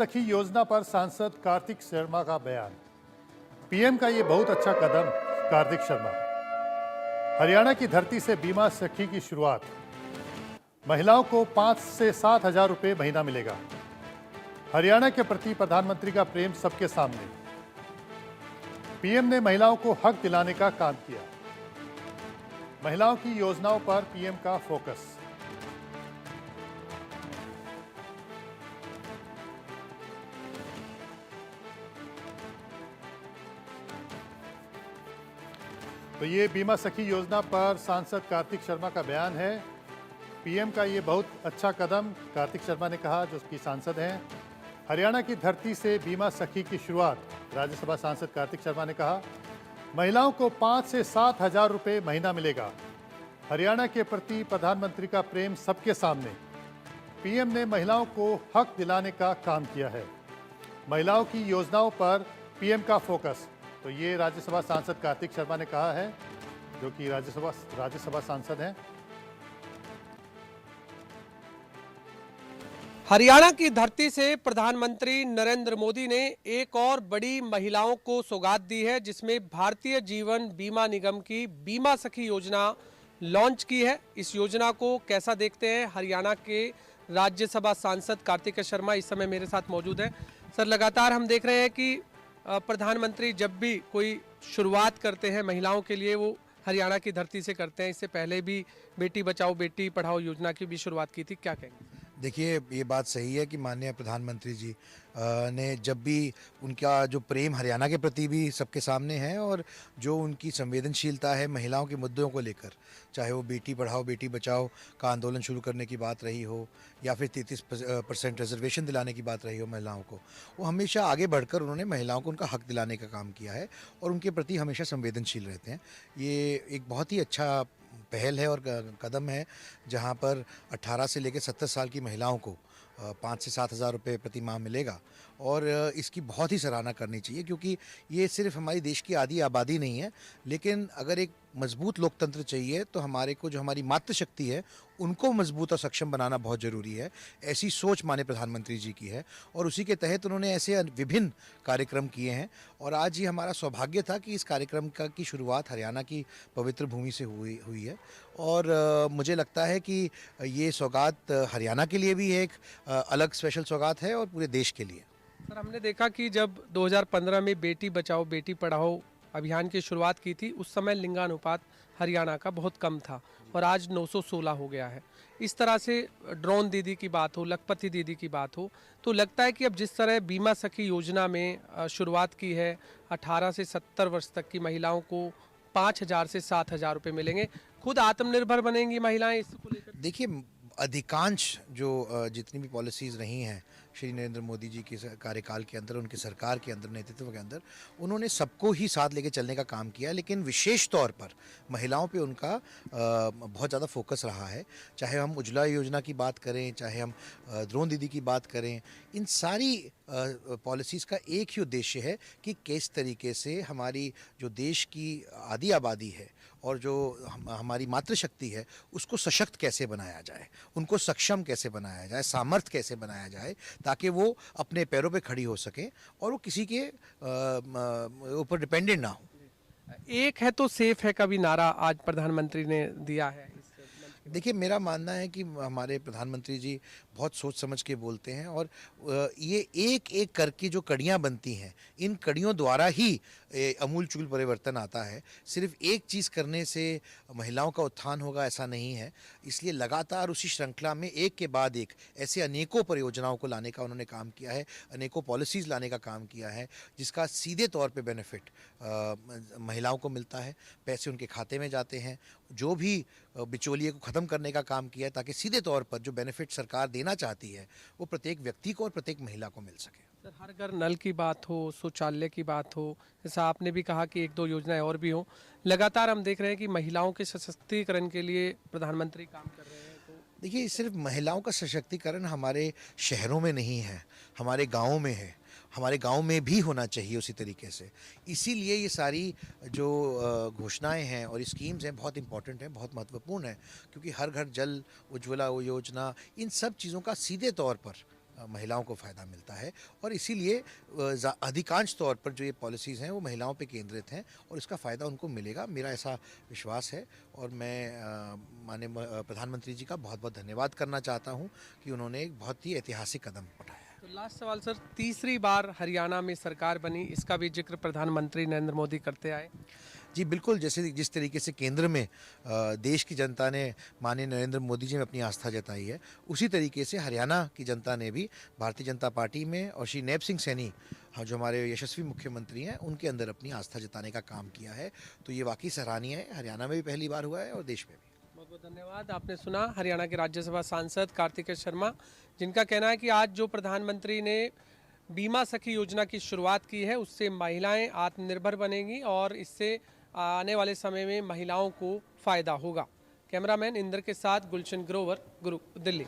सखी योजना पर सांसद कार्तिक शर्मा का बयान। पीएम का ये बहुत अच्छा कदम। कार्तिक शर्मा। हरियाणा की धरती से बीमा सखी की शुरुआत। महिलाओं को 5 से 7 हजार रुपए महीना मिलेगा। हरियाणा के प्रति प्रधानमंत्री का प्रेम सबके सामने। पीएम ने महिलाओं को हक दिलाने का काम किया। महिलाओं की योजनाओं पर पीएम का फोकस। तो ये बीमा सखी योजना पर सांसद कार्तिक शर्मा का बयान है। पीएम का ये बहुत अच्छा कदम, कार्तिक शर्मा ने कहा, जो कि सांसद हैं। हरियाणा की धरती से बीमा सखी की शुरुआत। राज्यसभा सांसद कार्तिक शर्मा ने कहा, महिलाओं को 5 से 7 हजार रुपए महीना मिलेगा। हरियाणा के प्रति प्रधानमंत्री का प्रेम सबके सामने। पीएम ने महिलाओं को हक दिलाने का काम किया है। महिलाओं की योजनाओं पर पीएम का फोकस। तो ये राज्यसभा सांसद कार्तिक शर्मा ने कहा है, जो कि राज्यसभा सांसद हैं। हरियाणा की धरती से प्रधानमंत्री नरेंद्र मोदी ने एक और बड़ी महिलाओं को सौगात दी है, जिसमें भारतीय जीवन बीमा निगम की बीमा सखी योजना लॉन्च की है। इस योजना को कैसा देखते हैं, हरियाणा के राज्यसभा सांसद कार्तिक शर्मा इस समय मेरे साथ मौजूद हैं। सर, लगातार हम देख रहे हैं कि प्रधानमंत्री जब भी कोई शुरुआत करते हैं महिलाओं के लिए, वो हरियाणा की धरती से करते हैं। इससे पहले भी बेटी बचाओ बेटी पढ़ाओ योजना की भी शुरुआत की थी, क्या कहेंगे? देखिए, ये बात सही है कि माननीय प्रधानमंत्री जी ने जब भी उनका जो प्रेम हरियाणा के प्रति भी सबके सामने है, और जो उनकी संवेदनशीलता है महिलाओं के मुद्दों को लेकर, चाहे वो बेटी पढ़ाओ बेटी बचाओ का आंदोलन शुरू करने की बात रही हो, या फिर 33% रिजर्वेशन दिलाने की बात रही हो महिलाओं को, वो हमेशा आगे बढ़कर उन्होंने महिलाओं को उनका हक दिलाने का काम किया है और उनके प्रति हमेशा संवेदनशील रहते हैं। ये एक बहुत ही अच्छा पहल है और कदम है, जहां पर 18 से लेकर 70 साल की महिलाओं को 5 से 7 हज़ार रुपये प्रति माह मिलेगा। और इसकी बहुत ही सराहना करनी चाहिए, क्योंकि ये सिर्फ हमारी देश की आधी आबादी नहीं है, लेकिन अगर एक मजबूत लोकतंत्र चाहिए तो हमारे को जो हमारी मातृशक्ति है उनको मजबूत और सक्षम बनाना बहुत ज़रूरी है। ऐसी सोच माननीय प्रधानमंत्री जी की है, और उसी के तहत उन्होंने ऐसे विभिन्न कार्यक्रम किए हैं। और आज ये हमारा सौभाग्य था कि इस कार्यक्रम की शुरुआत हरियाणा की पवित्र भूमि से हुई है। और मुझे लगता है कि ये सौगात हरियाणा के लिए भी एक अलग स्पेशल सौगात है और पूरे देश के लिए। सर, हमने देखा कि जब 2015 में बेटी बचाओ बेटी पढ़ाओ अभियान की शुरुआत की थी, उस समय लिंगानुपात हरियाणा का बहुत कम था और आज 916 हो गया है। इस तरह से ड्रोन दीदी की बात हो, लखपति दीदी की बात हो, तो लगता है कि अब जिस तरह बीमा सखी योजना में शुरुआत की है, 18 से 70 वर्ष तक की महिलाओं को 5,000 से 7,000 रुपये मिलेंगे, खुद आत्मनिर्भर बनेंगी महिलाएं इसको लेकर। देखिए, अधिकांश जो जितनी भी पॉलिसीज़ रही हैं श्री नरेंद्र मोदी जी के कार्यकाल के अंदर, उनकी सरकार के अंदर, नेतृत्व के अंदर, उन्होंने सबको ही साथ लेके चलने का काम किया, लेकिन विशेष तौर पर महिलाओं पे उनका बहुत ज़्यादा फोकस रहा है। चाहे हम उज्ज्वला योजना की बात करें, चाहे हम ड्रोन दीदी की बात करें, इन सारी पॉलिसीज़ का एक ही उद्देश्य है कि किस तरीके से हमारी जो देश की आधी आबादी है और जो हमारी मातृशक्ति है उसको सशक्त कैसे बनाया जाए, उनको सक्षम कैसे बनाया जाए, सामर्थ्य कैसे बनाया जाए, ताकि वो अपने पैरों पे खड़ी हो सकें और वो किसी के ऊपर डिपेंडेंट ना हो। एक है तो सेफ है का भी नारा आज प्रधानमंत्री ने दिया है। देखिए, मेरा मानना है कि हमारे प्रधानमंत्री जी बहुत सोच समझ के बोलते हैं, और ये एक एक करके जो कड़ियाँ बनती हैं, इन कड़ियों द्वारा ही अमूलचूल परिवर्तन आता है। सिर्फ एक चीज़ करने से महिलाओं का उत्थान होगा ऐसा नहीं है। इसलिए लगातार उसी श्रृंखला में एक के बाद एक ऐसे अनेकों परियोजनाओं को लाने का उन्होंने काम किया है, अनेकों पॉलिसीज़ लाने का काम किया है, जिसका सीधे तौर पे बेनिफिट महिलाओं को मिलता है, पैसे उनके खाते में जाते हैं। जो भी बिचौलिए को ख़त्म करने का काम किया है, ताकि सीधे तौर पर जो बेनिफिट सरकार देना चाहती है वो प्रत्येक व्यक्ति को और प्रत्येक महिला को मिल सके। सर, हर घर नल की बात हो, शौचालय की बात हो, जैसा आपने भी कहा कि एक दो योजनाएं और भी हों, लगातार हम देख रहे हैं कि महिलाओं के सशक्तिकरण के लिए प्रधानमंत्री काम कर रहे हैं। तो देखिए, सिर्फ महिलाओं का सशक्तिकरण हमारे शहरों में नहीं है, हमारे गाँवों में है, हमारे गांव में भी होना चाहिए उसी तरीके से। इसीलिए ये सारी जो घोषणाएं हैं और स्कीम्स हैं बहुत इंपॉर्टेंट हैं, बहुत महत्वपूर्ण है, क्योंकि हर घर जल, उज्ज्वला योजना, इन सब चीज़ों का सीधे तौर पर महिलाओं को फ़ायदा मिलता है और इसीलिए अधिकांश तौर पर जो ये पॉलिसीज़ हैं वो महिलाओं पे केंद्रित हैं और इसका फ़ायदा उनको मिलेगा, मेरा ऐसा विश्वास है। और मैं माननीय प्रधानमंत्री जी का बहुत बहुत धन्यवाद करना चाहता हूँ कि उन्होंने एक बहुत ही ऐतिहासिक कदम उठाया है। तो लास्ट सवाल सर, तीसरी बार हरियाणा में सरकार बनी, इसका भी जिक्र प्रधानमंत्री नरेंद्र मोदी करते आए। जी बिल्कुल, जैसे जिस तरीके से केंद्र में देश की जनता ने माननीय नरेंद्र मोदी जी में अपनी आस्था जताई है, उसी तरीके से हरियाणा की जनता ने भी भारतीय जनता पार्टी में और श्री नैब सिंह सैनी जो हमारे यशस्वी मुख्यमंत्री हैं उनके अंदर अपनी आस्था जताने का काम किया है। तो ये वाकई सराहनीय है, हरियाणा में भी पहली बार हुआ है और देश में भी। बहुत बहुत धन्यवाद। आपने सुना हरियाणा के राज्यसभा सांसद कार्तिकेय शर्मा, जिनका कहना है कि आज जो प्रधानमंत्री ने बीमा सखी योजना की शुरुआत की है उससे महिलाएं आत्मनिर्भर बनेंगी और इससे आने वाले समय में महिलाओं को फायदा होगा। कैमरामैन इंद्र के साथ गुलशन ग्रोवर, दिल्ली।